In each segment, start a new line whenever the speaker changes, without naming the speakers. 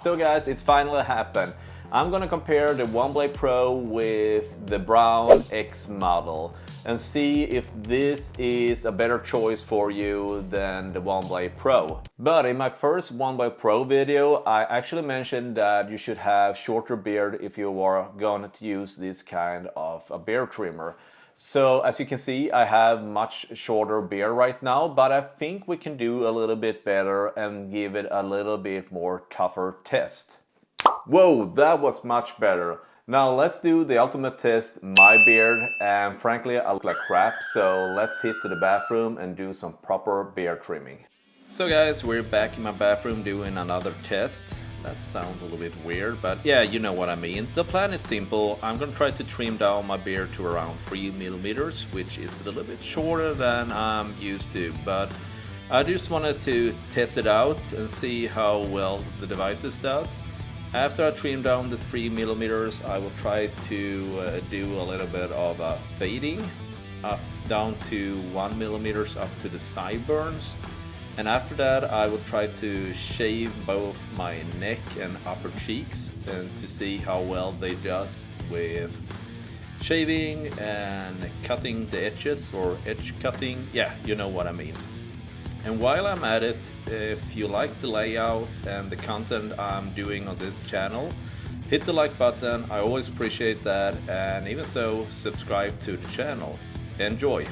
So guys, it's finally happened. I'm gonna compare the OneBlade Pro with the Braun X model and see if this is a better choice for you than the OneBlade Pro. But in my first OneBlade Pro video, I actually mentioned that you should have shorter beard if you are going to use this kind of a beard trimmer. So as you can see, I have much shorter beard right now, but I think we can do a little bit better and give it a little bit more tougher test. Whoa, that was much better. Now let's do the ultimate test, my beard, and frankly I look like crap, so let's hit to the bathroom and do some proper beard trimming. So guys, we're back in my bathroom doing another test. That sounds a little bit weird, but yeah, you know what I mean. The plan is simple. I'm gonna try to trim down my beard to around 3 millimeters, which is a little bit shorter than I'm used to, but I just wanted to test it out and see how well the devices does. After I trim down the 3 millimeters, I will try to do a little bit of fading up down to 1 millimeters up to the sideburns. And after that, I will try to shave both my neck and upper cheeks and to see how well they does with shaving and cutting the edges, or edge cutting. Yeah, you know what I mean. And while I'm at it, if you like the layout and the content I'm doing on this channel, hit the like button. I always appreciate that, and even so, subscribe to the channel. Enjoy!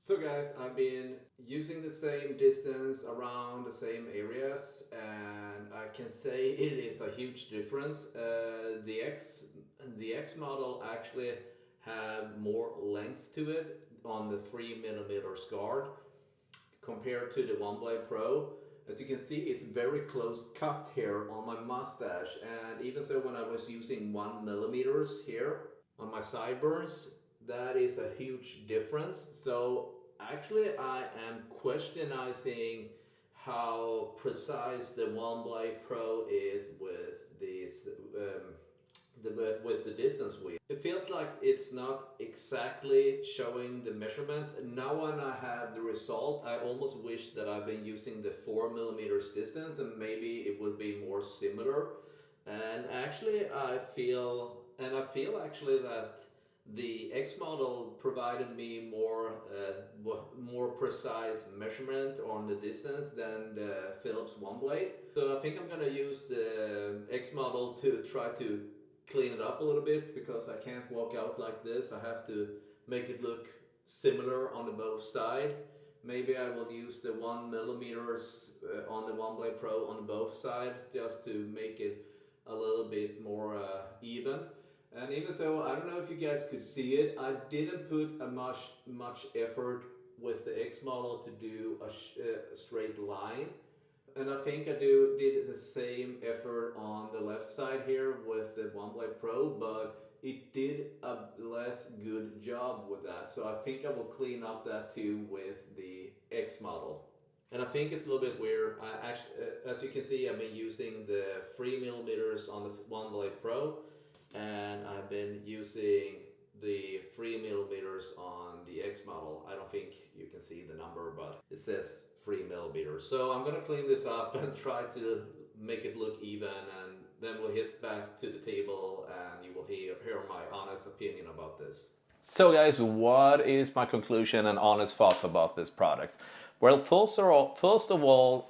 So guys, I've been using the same distance around the same areas, and I can say it is a huge difference. The X model actually had more length to it on the 3 millimeter guard compared to the OneBlade Pro. As you can see, it's very close cut here on my mustache, and even so when I was using 1 millimeters here on my sideburns, that is a huge difference. So actually I am questioning how precise the OneBlade Pro is with this with the distance wheel. It feels like it's not exactly showing the measurement. Now when I have the result, I almost wish that I've been using the 4 millimeters distance, and maybe it would be more similar. And actually I feel actually that the X model provided me more precise measurement on the distance than the Philips OneBlade. So I think I'm gonna use the X model to try to clean it up a little bit, because I can't walk out like this. I have to make it look similar on the both side. Maybe I will use the 1 millimeters on the OneBlade Pro on both sides, just to make it a little bit more even. And even so, I don't know if you guys could see it, I didn't put a much effort with the X model to do a straight line. And I think I did the same effort on the left side here with the OneBlade Pro, but it did a less good job with that. So I think I will clean up that too with the X model. And I think it's a little bit weird. I actually, as you can see, I've been using the 3 millimeters on the OneBlade Pro, and I've been using the 3 millimeters on the X model. I don't think you can see the number, but it says 3 millimeters. So I'm gonna clean this up and try to make it look even, and then we'll hit back to the table and you will hear my honest opinion about this. So guys, what is my conclusion and honest thoughts about this product? Well, first of all,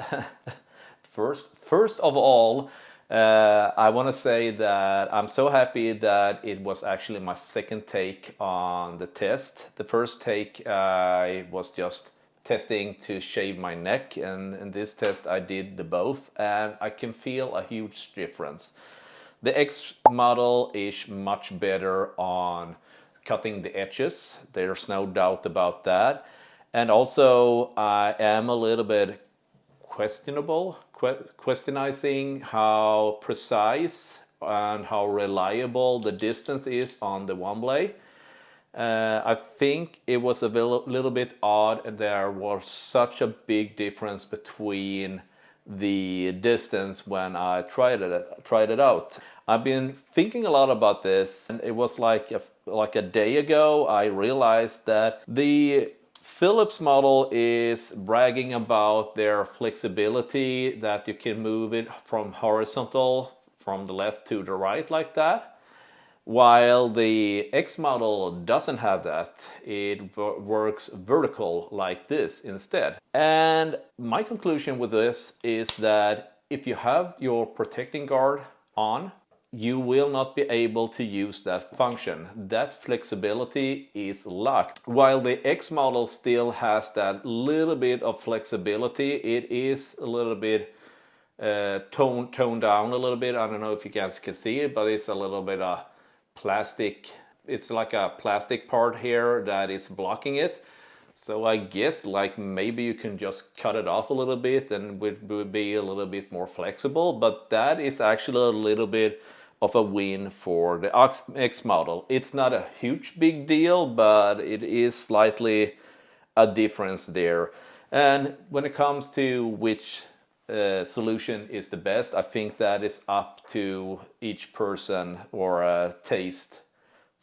I want to say that I'm so happy that it was actually my second take on the test. The first take I was just testing to shave my neck, and in this test I did the both, and I can feel a huge difference. The X model is much better on cutting the edges, there's no doubt about that. And also I am a little bit questioning how precise and how reliable the distance is on the OneBlade. I think it was a little bit odd, and there was such a big difference between the distance when I tried it out. I've been thinking a lot about this, and it was like a day ago I realized that the Philips model is bragging about their flexibility, that you can move it from horizontal from the left to the right like that, while the X model doesn't have that. It works vertical like this instead. And my conclusion with this is that if you have your protecting guard on, you will not be able to use that function. That flexibility is locked. While the X model still has that little bit of flexibility, it is a little bit toned down a little bit. I don't know if you guys can see it, but it's a little bit of plastic. It's like a plastic part here that is blocking it. So I guess like maybe you can just cut it off a little bit and it would be a little bit more flexible, but that is actually a little bit of a win for the X model. It's not a huge big deal, but it is slightly a difference there. And when it comes to which solution is the best, I think that is up to each person or taste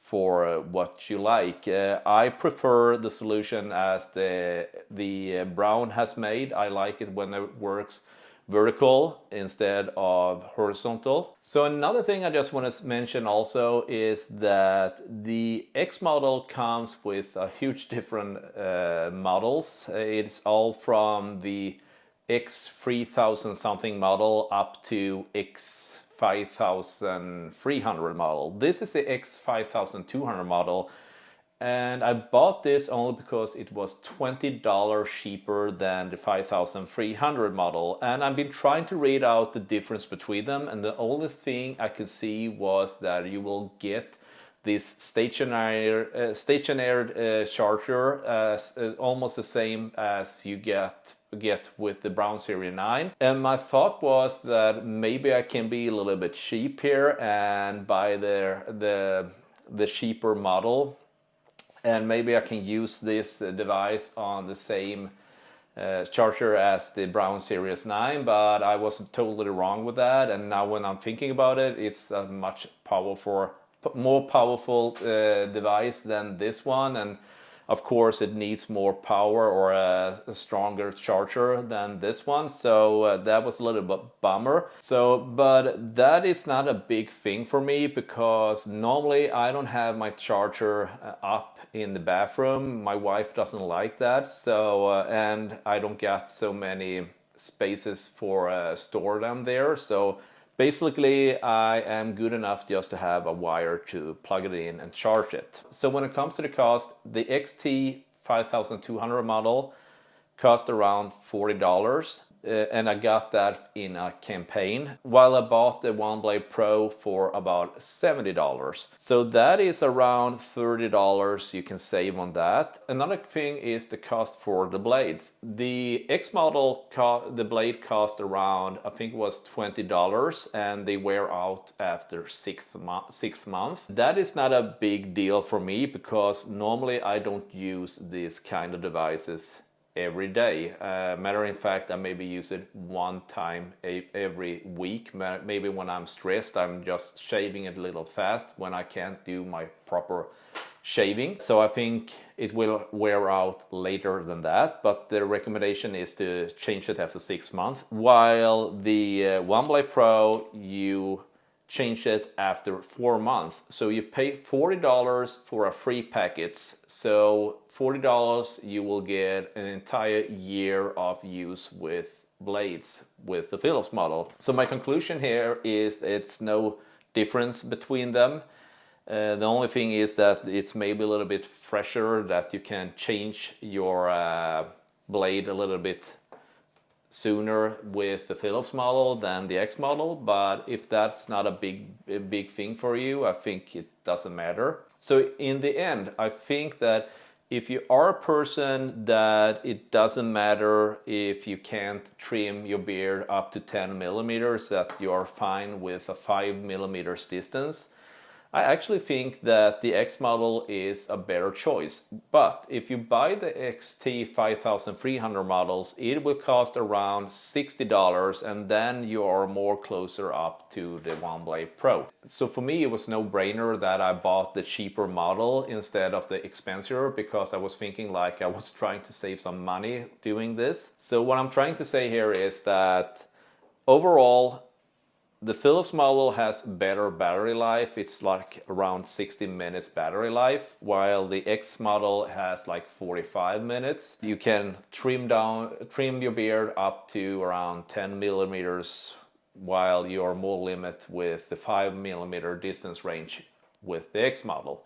for what you like. I prefer the solution as the Braun has made. I like it when it works vertical instead of horizontal. So another thing I just want to mention also is that the X model comes with a huge different models. It's all from the X3000 something model up to X5300 model. This is the X5200 model, and I bought this only because it was $20 cheaper than the 5300 model, and I've been trying to read out the difference between them, and the only thing I could see was that you will get this stationary charger almost the same as you get with the Braun Series 9. And my thought was that maybe I can be a little bit cheap here and buy the cheaper model, and maybe I can use this device on the same charger as the Braun Series 9, but I was totally wrong with that. And now when I'm thinking about it, it's a much more powerful device than this one, and of course it needs more power or a stronger charger than this one, so that was a little bit bummer. But that is not a big thing for me, because normally I don't have my charger up in the bathroom. My wife doesn't like that, so and I don't get so many spaces for store them there, so basically, I am good enough just to have a wire to plug it in and charge it. So when it comes to the cost, the XT5200 model cost around $40. And I got that in a campaign, while I bought the OneBlade Pro for about $70. So that is around $30 you can save on that. Another thing is the cost for the blades. The X model, the blade cost around, I think it was $20, and they wear out after sixth month. That is not a big deal for me, because normally I don't use these kind of devices every day. Matter of fact, I maybe use it one time every week. Maybe when I'm stressed, I'm just shaving it a little fast when I can't do my proper shaving. So I think it will wear out later than that, but the recommendation is to change it after 6 months. While the OneBlade Pro, you change it after 4 months. So you pay $40 for a free package. So $40 you will get an entire year of use with blades with the Philips model. So my conclusion here is it's no difference between them. The only thing is that it's maybe a little bit fresher, that you can change your blade a little bit sooner with the Philips model than the X model, but if that's not a big thing for you, I think it doesn't matter. So in the end, I think that if you are a person that it doesn't matter if you can't trim your beard up to 10 millimeters, that you are fine with a 5 millimeters distance, I actually think that the X model is a better choice. But if you buy the XT5200 models, it will cost around $60, and then you are more closer up to the OneBlade Pro. So for me, it was no brainer that I bought the cheaper model instead of the expensive, because I was thinking like I was trying to save some money doing this. So what I'm trying to say here is that overall, the Philips model has better battery life. It's like around 60 minutes battery life, while the X model has like 45 minutes. You can trim your beard up to around 10 millimeters, while you're more limited with the 5 millimeter distance range with the X model.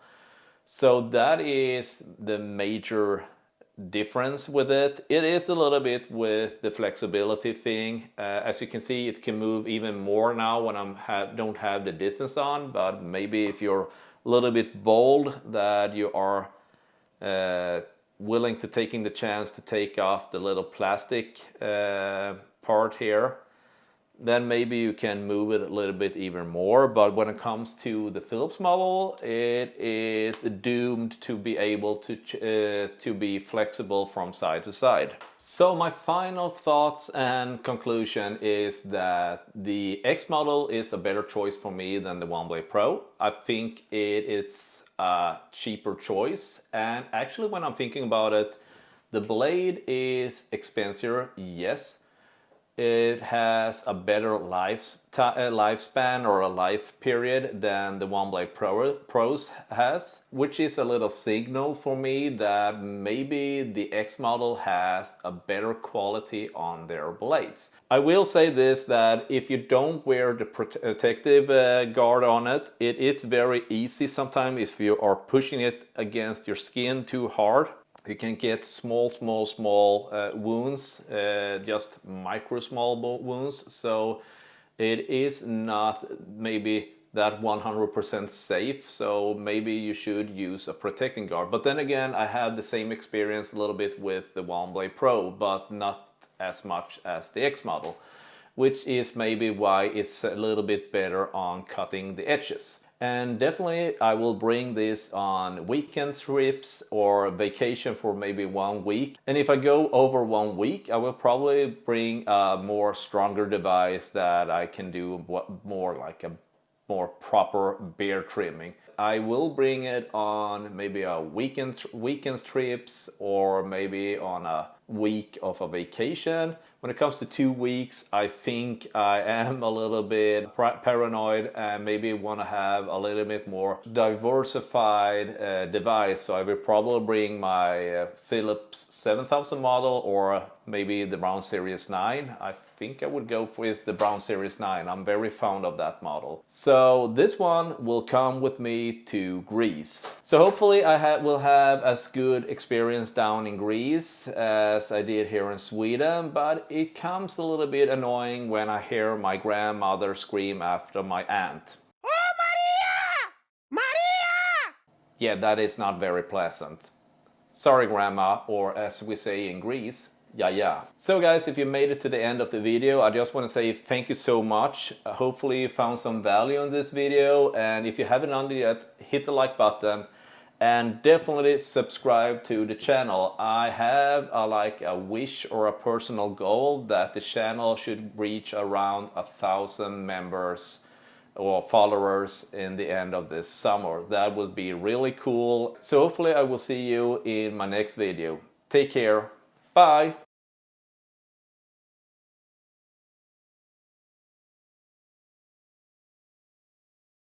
So that is the major difference with it. It is a little bit with the flexibility thing. As you can see, it can move even more now when I don't have the distance on, but maybe if you're a little bit bold, that you are willing to taking the chance to take off the little plastic part here, then maybe you can move it a little bit even more. But when it comes to the Philips model, it is doomed to be able to be flexible from side to side. So my final thoughts and conclusion is that the X model is a better choice for me than the OneBlade Pro. I think it is a cheaper choice, and actually when I'm thinking about it, the blade is expensive, yes. It has a better lifespan or a life period than the OneBlade Pros has, which is a little signal for me that maybe the X model has a better quality on their blades. I will say this, that if you don't wear the protective guard on it, it is very easy sometimes if you are pushing it against your skin too hard. You can get small wounds, just micro small wounds. So it is not maybe that 100% safe. So maybe you should use a protecting guard. But then again, I had the same experience a little bit with the OneBlade Pro, but not as much as the X model, which is maybe why it's a little bit better on cutting the edges. And definitely I will bring this on weekend trips or vacation for maybe 1 week. And if I go over 1 week, I will probably bring a more stronger device that I can do more like a more proper beard trimming. I will bring it on maybe a weekend trips, or maybe on a week of a vacation. When it comes to 2 weeks, I think I am a little bit paranoid and maybe want to have a little bit more diversified device. So I will probably bring my Philips 7000 model, or maybe the Braun Series 9. I think I would go with the Braun Series 9. I'm very fond of that model. So this one will come with me to Greece. So hopefully I will have as good experience down in Greece as I did here in Sweden, but it comes a little bit annoying when I hear my grandmother scream after my aunt. Oh, Maria! Maria! Yeah, that is not very pleasant. Sorry, Grandma, or as we say in Greece, yeah. So guys, if you made it to the end of the video, I just want to say thank you so much. Hopefully you found some value in this video, and if you haven't done it yet, hit the like button and definitely subscribe to the channel. I have a wish or a personal goal that the channel should reach around 1,000 members or followers in the end of this summer. That would be really cool. So hopefully I will see you in my next video. Take care. Bye.